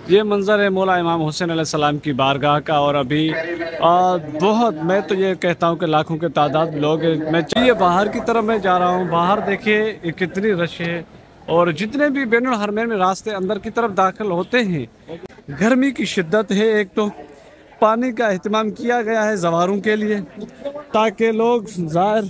یہ منظر ہے مولا امام حسین علیہ السلام کی بارگاہ کا، اور ابھی بہت، میں تو یہ کہتا ہوں کہ لاکھوں کے تعداد لوگ ہیں۔ میں چاہیے باہر کی طرف میں جا رہا ہوں، باہر دیکھیے یہ کتنی رش ہے، اور جتنے بھی بین الحرمین میں راستے اندر کی طرف داخل ہوتے ہیں، گرمی کی شدت ہے۔ ایک تو پانی کا اہتمام کیا گیا ہے زواروں کے لیے تاکہ لوگ زائر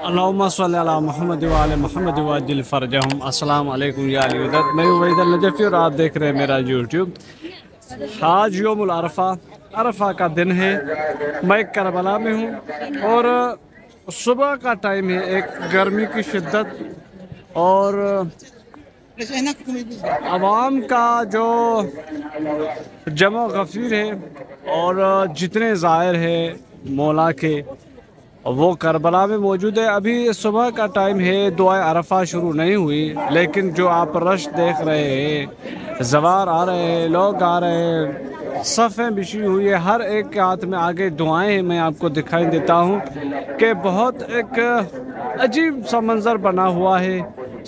اللہم صلی علی محمد وعلی محمد وعجل فرجہم۔ السلام علیکم یا علی ودت، میں ہوں وحید النجفی اور آپ دیکھ رہے ہیں میرا یوٹیوب۔ آج یوم العرفہ، عرفہ کا دن ہے، میں کربلا میں ہوں اور صبح کا ٹائم ہے، ایک گرمی کی شدت اور عوام کا جو جمع غفیر ہے، اور جتنے زائر ہیں مولا کے وہ کربلا میں موجود ہے۔ ابھی صبح کا ٹائم ہے، دعائے عرفہ شروع نہیں ہوئی، لیکن جو آپ رش دیکھ رہے ہیں، زوار آ رہے ہیں، لوگ آ رہے ہیں، صفیں بچھی ہوئی ہے، ہر ایک کے ہاتھ میں آگے دعائیں ہیں۔ میں آپ کو دکھائی دیتا ہوں کہ بہت ایک عجیب سا منظر بنا ہوا ہے،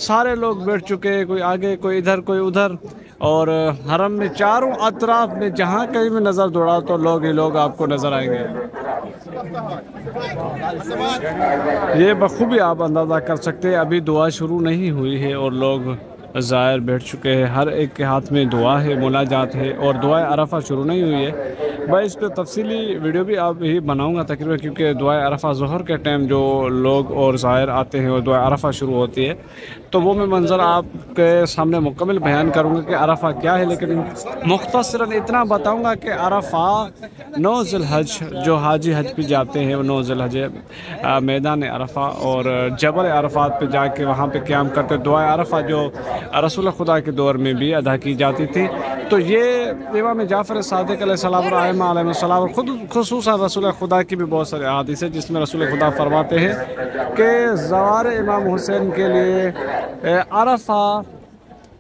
سارے لوگ بیٹھ چکے ہیں، کوئی آگے، کوئی ادھر، کوئی ادھر، اور حرم میں چاروں اطراف میں جہاں کہیں بھی نظر دوڑا تو لوگ ہی لوگ آپ کو نظر آئیں گے۔ یہ بخوبی آپ اندازہ کر سکتے ہیں، ابھی دعا شروع نہیں ہوئی ہے اور لوگ زائر بیٹھ چکے ہیں، ہر ایک کے ہاتھ میں دعا ہے، مناجات ہے، اور دعائے عرفہ شروع نہیں ہوئی ہے۔ میں اس پہ تفصیلی ویڈیو بھی آپ ہی بناؤں گا تقریباً، کیونکہ دعائے عرفہ ظہر کے ٹائم جو لوگ اور زائر آتے ہیں اور دعائے عرفہ شروع ہوتی ہے، تو وہ میں منظر آپ کے سامنے مکمل بیان کروں گا کہ عرفہ کیا ہے، لیکن مختصراً اتنا بتاؤں گا کہ عرفہ 9 ذی الحج، جو حاجی حج پہ جاتے ہیں وہ 9 ذی الحج میدان عرفہ اور جبل عرفات پہ جا کے وہاں پہ قیام کرتے، دعائے عرفہ جو رسول خدا کے دور میں بھی ادا کی جاتی تھی۔ تو یہ امام جعفر صادق علیہ السلام اور ائمہ علیہ السلام، اور خود خصوصاً رسول خدا کی بھی بہت سارے احادیث ہیں جس میں رسول خدا فرماتے ہیں کہ زوار امام حسین کے لیے عرفہ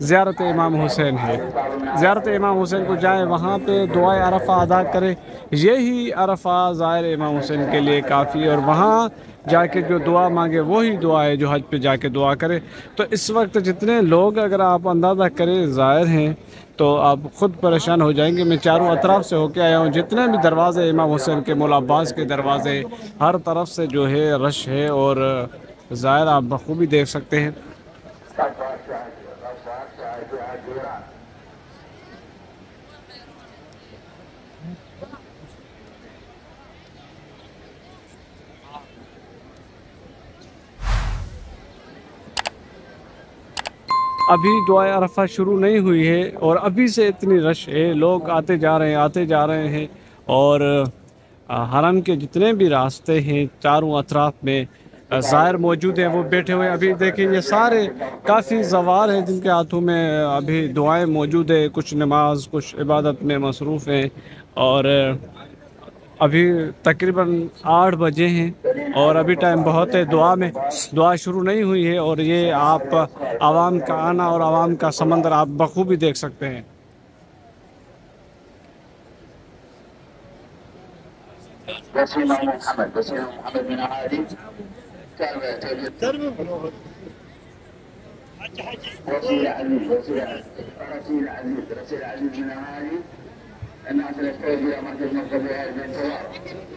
زیارت امام حسین ہے، زیارت امام حسین کو جائے، وہاں پہ دعائے عرفہ ادا کرے، یہی عرفہ زائر امام حسین کے لیے کافی ہے، اور وہاں جا کے جو دعا مانگے وہی دعا ہے جو حج پہ جا کے دعا کرے۔ تو اس وقت جتنے لوگ، اگر آپ اندازہ کریں، زائر ہیں تو آپ خود پریشان ہو جائیں گے۔ میں چاروں اطراف سے ہو کے آیا ہوں، جتنے بھی دروازے امام حسین کے، مولا عباس کے دروازے، ہر طرف سے جو ہے رش ہے، اور زائر آپ بخوبی دیکھ سکتے ہیں۔ ابھی دعائے عرفہ شروع نہیں ہوئی ہے اور ابھی سے اتنی رش ہے، لوگ آتے جا رہے ہیں، آتے جا رہے ہیں، اور حرم کے جتنے بھی راستے ہیں چاروں اطراف میں زائر موجود ہیں، وہ بیٹھے ہوئے ہیں۔ ابھی دیکھیں یہ سارے کافی زوار ہیں جن کے ہاتھوں میں ابھی دعائیں موجود ہیں، کچھ نماز، کچھ عبادت میں مصروف ہیں، اور ابھی تقریباً 8 بجے ہیں اور ابھی ٹائم بہت ہے، دعا شروع نہیں ہوئی ہے، اور یہ آپ عوام کا آنا اور عوام کا سمندر آپ بخوبی دیکھ سکتے ہیں۔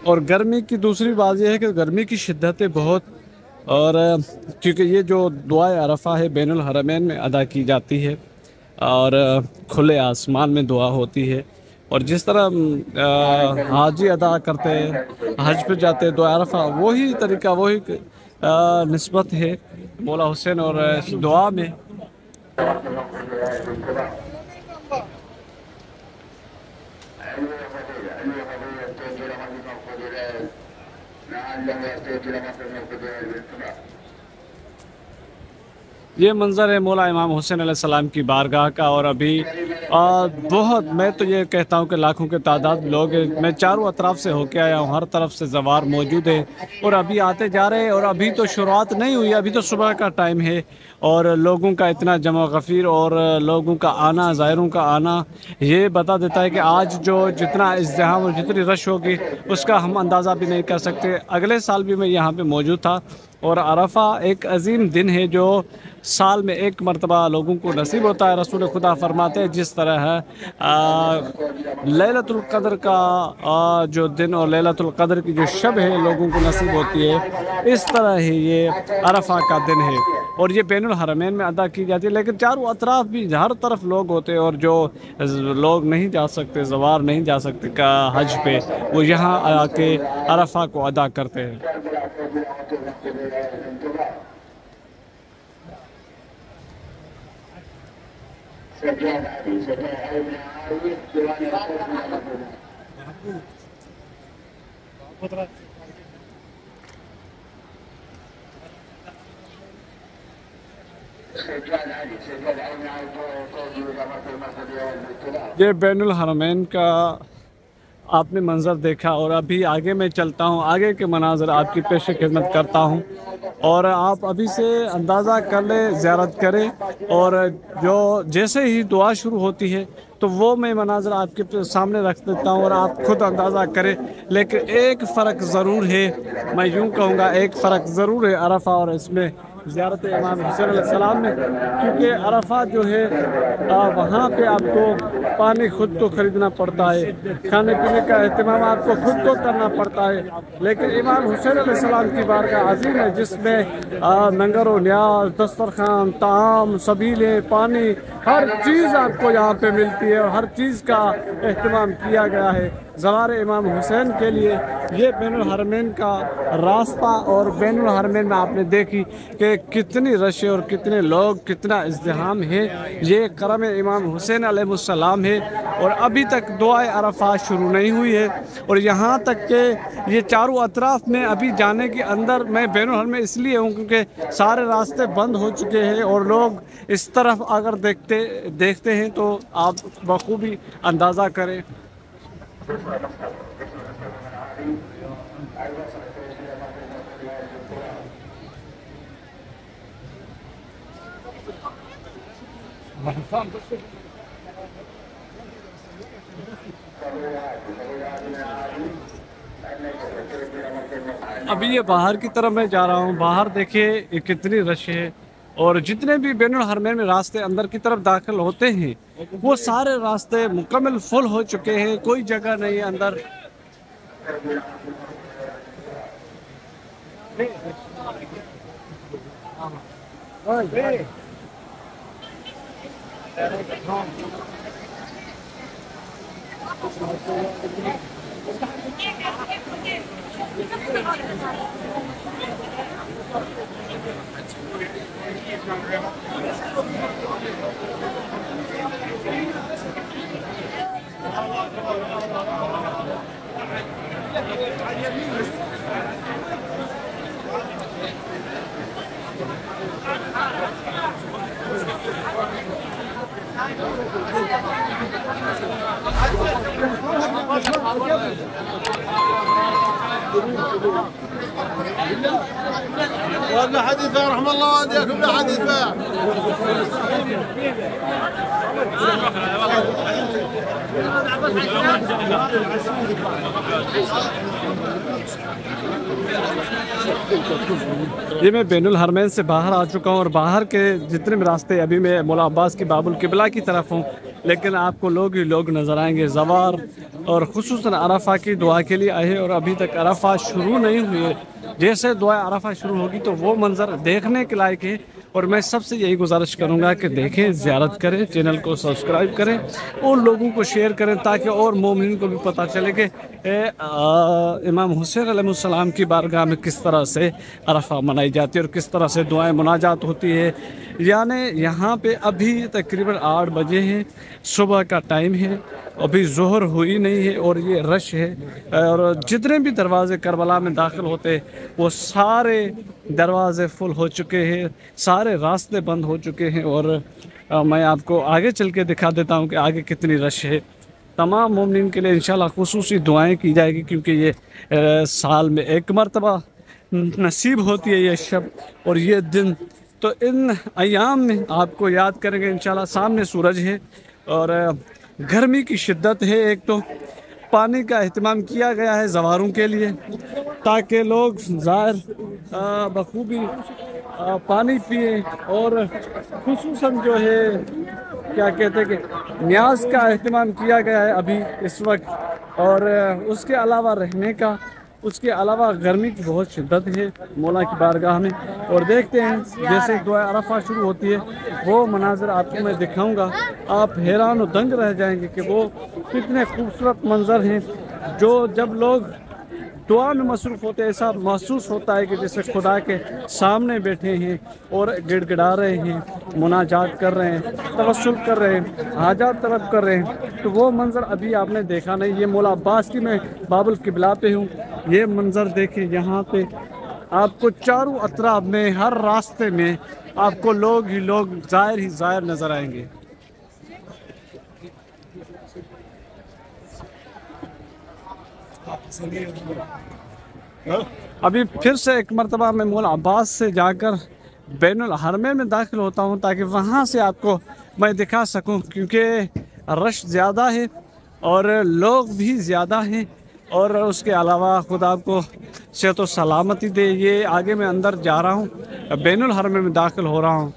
اور گرمی کی دوسری بات یہ ہے کہ گرمی کی شدت ہے بہت، اور کیونکہ یہ جو دعائے عرفہ ہے بین الحرمین میں ادا کی جاتی ہے اور کھلے آسمان میں دعا ہوتی ہے، اور جس طرح حاجی ادا کرتے ہیں، حج پہ جاتے ہیں دعائے عرفہ، وہی طریقہ، وہی نسبت ہے مولا حسین اور اس دعا میں۔ یہ منظر ہے مولا امام حسین علیہ السلام کی بارگاہ کا، اور ابھی بہت، میں تو یہ کہتا ہوں کہ لاکھوں کے تعداد لوگ ہیں۔ میں چاروں اطراف سے ہو کے آیا ہوں، ہر طرف سے زوار موجود ہے اور ابھی آتے جا رہے ہیں، اور ابھی تو شروعات نہیں ہوئی، ابھی تو صبح کا ٹائم ہے، اور لوگوں کا اتنا جمع غفیر اور لوگوں کا آنا، زائروں کا آنا، یہ بتا دیتا ہے کہ آج جو جتنا ازدحام اور جتنی رش ہوگی اس کا ہم اندازہ بھی نہیں کر سکتے۔ اگلے سال بھی میں یہاں پہ موجود تھا، اور عرفہ ایک عظیم دن ہے جو سال میں ایک مرتبہ لوگوں کو نصیب ہوتا ہے۔ رسول خدا فرماتے ہیں جس طرح ہے لیلۃ القدر کا جو دن اور لیلۃ القدر کی جو شب ہے لوگوں کو نصیب ہوتی ہے، اس طرح ہی یہ عرفہ کا دن ہے، اور یہ بین الحرمین میں ادا کی جاتی ہے۔ لیکن چاروں اطراف بھی ہر طرف لوگ ہوتے ہیں، اور جو لوگ نہیں جا سکتے، زوار نہیں جا سکتے کا حج پہ، وہ یہاں آ کے عرفہ کو ادا کرتے ہیں۔ یہ بین الحرمین کا آپ نے منظر دیکھا، اور ابھی آگے میں چلتا ہوں، آگے کے مناظر آپ کی پیش خدمت کرتا ہوں، اور آپ ابھی سے اندازہ کر لیں، زیارت کریں، اور جو جیسے ہی دعا شروع ہوتی ہے تو وہ میں مناظر آپ کے سامنے رکھ دیتا ہوں اور آپ خود اندازہ کریں۔ لیکن ایک فرق ضرور ہے، میں یوں کہوں گا ایک فرق ضرور ہے عرفہ اور اس میں زیارت امام حسین علیہ السلام میں، کیونکہ عرفہ جو ہے وہاں پہ آپ کو پانی خود کو خریدنا پڑتا ہے، کھانے پینے کا اہتمام آپ کو خود کو کرنا پڑتا ہے، لیکن امام حسین علیہ السلام کی بارگاہ عظیم ہے جس میں لنگر و نیاز، دسترخوان، طعام، سبیلیں، پانی، ہر چیز آپ کو یہاں پہ ملتی ہے، اور ہر چیز کا اہتمام کیا گیا ہے زوار امام حسین کے لیے۔ یہ بین الحرمین کا راستہ، اور بین الحرمین میں آپ نے دیکھی کہ کتنی رش ہے اور کتنے لوگ، کتنا ازدحام ہے۔ یہ کرم امام حسین علیہ السلام ہے، اور ابھی تک دعائے عرفہ شروع نہیں ہوئی ہے، اور یہاں تک کہ یہ چاروں اطراف میں ابھی جانے کے اندر میں بین الحرمین میں اس لیے ہوں کیونکہ سارے راستے بند ہو چکے ہیں، اور لوگ اس طرف اگر دیکھتے ہیں تو آپ بخوبی اندازہ کریں۔ ابھی یہ باہر کی طرف میں جا رہا ہوں، باہر دیکھیے یہ کتنی رش ہے، اور جتنے بھی بین الحرمین میں راستے اندر کی طرف داخل ہوتے ہیں وہ سارے راستے مکمل فل ہو چکے ہیں، کوئی جگہ نہیں ہے اندر۔ ولا حد يدفع رحم الله والديكم لا حد يدفع. یہ میں بین الحرمین سے باہر آ چکا ہوں، اور باہر کے جتنے بھی راستے، ابھی میں مولا عباس کی باب القبلہ کی طرف ہوں، لیکن آپ کو لوگ ہی لوگ نظر آئیں گے زوار، اور خصوصاً عرفہ کی دعا کے لیے آئے، اور ابھی تک عرفہ شروع نہیں ہوئی ہے۔ جیسے دعا عرفہ شروع ہوگی تو وہ منظر دیکھنے کے لائق ہے، اور میں سب سے یہی گزارش کروں گا کہ دیکھیں، زیارت کریں، چینل کو سبسکرائب کریں اور لوگوں کو شیئر کریں تاکہ اور مومنین کو بھی پتہ چلے کہ امام حسین علیہ السلام کی بارگاہ میں کس طرح سے عرفہ منائی جاتی ہے اور کس طرح سے دعائیں مناجات ہوتی ہے۔ یعنی یہاں پہ ابھی تقریباً 8 بجے ہیں، صبح کا ٹائم ہے، ابھی ظہر ہوئی نہیں ہے، اور یہ رش ہے، اور جتنے بھی دروازے کربلا میں داخل ہوتے وہ سارے دروازے فل ہو چکے ہیں، سارے سارے راستے بند ہو چکے ہیں، اور میں آپ کو آگے چل کے دکھا دیتا ہوں کہ آگے کتنی رش ہے۔ تمام مومنین کے لیے انشاءاللہ خصوصی دعائیں کی جائے گی، کیونکہ یہ سال میں ایک مرتبہ نصیب ہوتی ہے یہ شب اور یہ دن، تو ان ایام میں آپ کو یاد کریں گے انشاءاللہ۔ سامنے سورج ہے اور گرمی کی شدت ہے، ایک تو پانی کا اہتمام کیا گیا ہے زواروں کے لیے تاکہ لوگ زائر بخوبی پانی پئیں، اور خصوصاً جو ہے کیا کہتے ہیں کہ نیاز کا اہتمام کیا گیا ہے ابھی اس وقت، اور اس کے علاوہ رہنے کا، اس کے علاوہ گرمی کی بہت شدت ہے مولا کی بارگاہ میں۔ اور دیکھتے ہیں جیسے دعائے عرفہ شروع ہوتی ہے وہ مناظر آپ کو میں دکھاؤں گا، آپ حیران و دنگ رہ جائیں گے کہ وہ کتنے خوبصورت منظر ہیں، جو جب لوگ دعا میں مصروف ہوتے ہیں ایسا محسوس ہوتا ہے کہ جیسے خدا کے سامنے بیٹھے ہیں اور گڑ گڑا رہے ہیں، مناجات کر رہے ہیں، توسل کر رہے ہیں، حاجات طلب کر رہے ہیں۔ تو وہ منظر ابھی آپ نے دیکھا نہیں۔ یہ مولا عباس کی میں باب القبلہ پہ ہوں، یہ منظر دیکھیں، یہاں پہ آپ کو چاروں اطراف میں ہر راستے میں آپ کو لوگ ہی لوگ، زائر ہی زائر نظر آئیں گے۔ ابھی پھر سے ایک مرتبہ میں مولا عباس سے جا کر بین الحرمین میں داخل ہوتا ہوں تاکہ وہاں سے آپ کو میں دکھا سکوں، کیونکہ رش زیادہ ہے اور لوگ بھی زیادہ ہیں، اور اس کے علاوہ خدا آپ کو صحت و سلامتی دے۔ یہ آگے میں اندر جا رہا ہوں، بین الحرمین میں داخل ہو رہا ہوں۔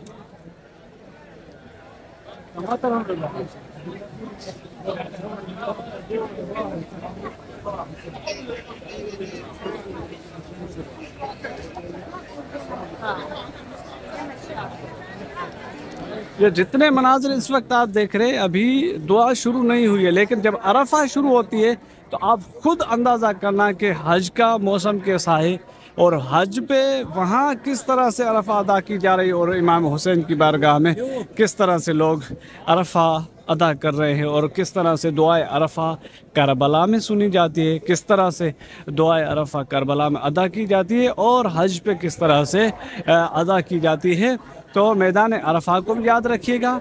یہ جتنے مناظر اس وقت آپ دیکھ رہے ہیں، ابھی دعا شروع نہیں ہوئی ہے، لیکن جب عرفہ شروع ہوتی ہے تو آپ خود اندازہ کرنا کہ حج کا موسم کیسا ہے، اور حج پہ وہاں کس طرح سے عرفہ ادا کی جا رہی ہے، اور امام حسین کی بارگاہ میں کس طرح سے لوگ عرفہ ادا کر رہے ہیں، اور کس طرح سے دعائے عرفہ کربلا میں سنی جاتی ہے، کس طرح سے دعائے عرفہ کربلا میں ادا کی جاتی ہے، اور حج پہ کس طرح سے ادا کی جاتی ہے۔ تو میدان عرفہ کو بھی یاد رکھیے گا،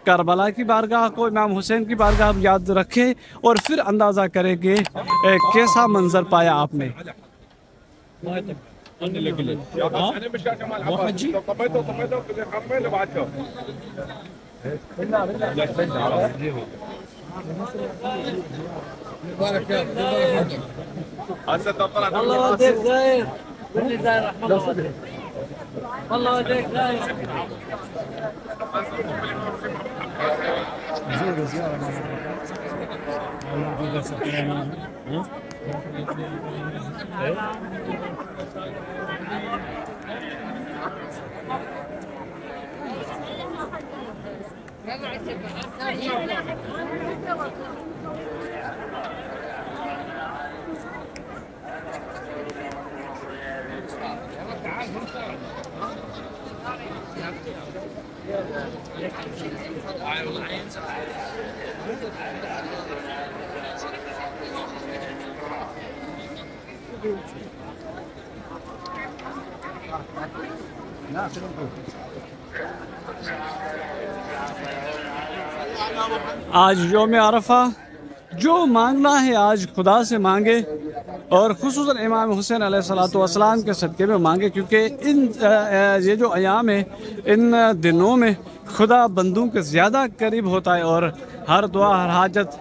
کربلا کی بارگاہ کو، امام حسین کی بارگاہ بھی یاد رکھیں، اور پھر اندازہ کریں کہ کیسا منظر پایا آپ نے۔ آج یوم عرفہ، جو مانگنا ہے آج خدا سے مانگے، اور خصوصاً امام حسین علیہ السلام کے صدقے میں مانگے، کیونکہ یہ جو ایام ہے، ان دنوں میں خدا بندوں کے زیادہ قریب ہوتا ہے، اور ہر دعا، ہر حاجت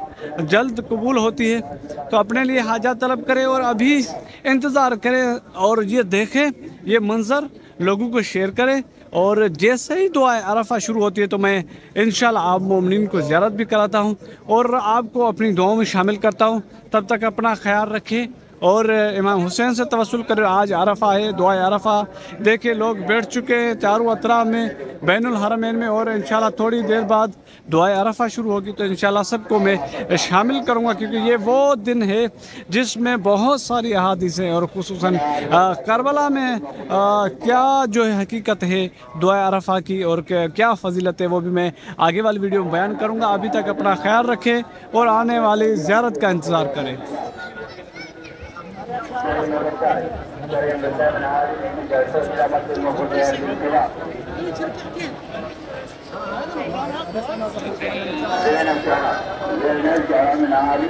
جلد قبول ہوتی ہے۔ تو اپنے لیے حاجات طلب کرے اور ابھی انتظار کرے، اور یہ دیکھیں، یہ منظر لوگوں کو شیئر کرے، اور جیسے ہی دعائے عرفہ شروع ہوتی ہے تو میں انشاءاللہ آپ مومنین کو زیارت بھی کراتا ہوں اور آپ کو اپنی دعاؤں میں شامل کرتا ہوں۔ تب تک اپنا خیال رکھیں اور امام حسین سے توسل کرے۔ آج عرفہ ہے، دعائے عرفہ دیکھیں، لوگ بیٹھ چکے ہیں چاروں اطراف میں بین الحرمین میں، اور انشاءاللہ تھوڑی دیر بعد دعائے عرفہ شروع ہوگی تو انشاءاللہ سب کو میں شامل کروں گا، کیونکہ یہ وہ دن ہے جس میں بہت ساری احادیث ہیں، اور خصوصاً کربلا میں کیا جو ہے حقیقت ہے دعائے عرفہ کی اور کیا فضیلت ہے، وہ بھی میں آگے والی ویڈیو میں بیان کروں گا۔ ابھی تک اپنا خیال رکھیں اور آنے والی زیارت کا انتظار کریں۔ من عالي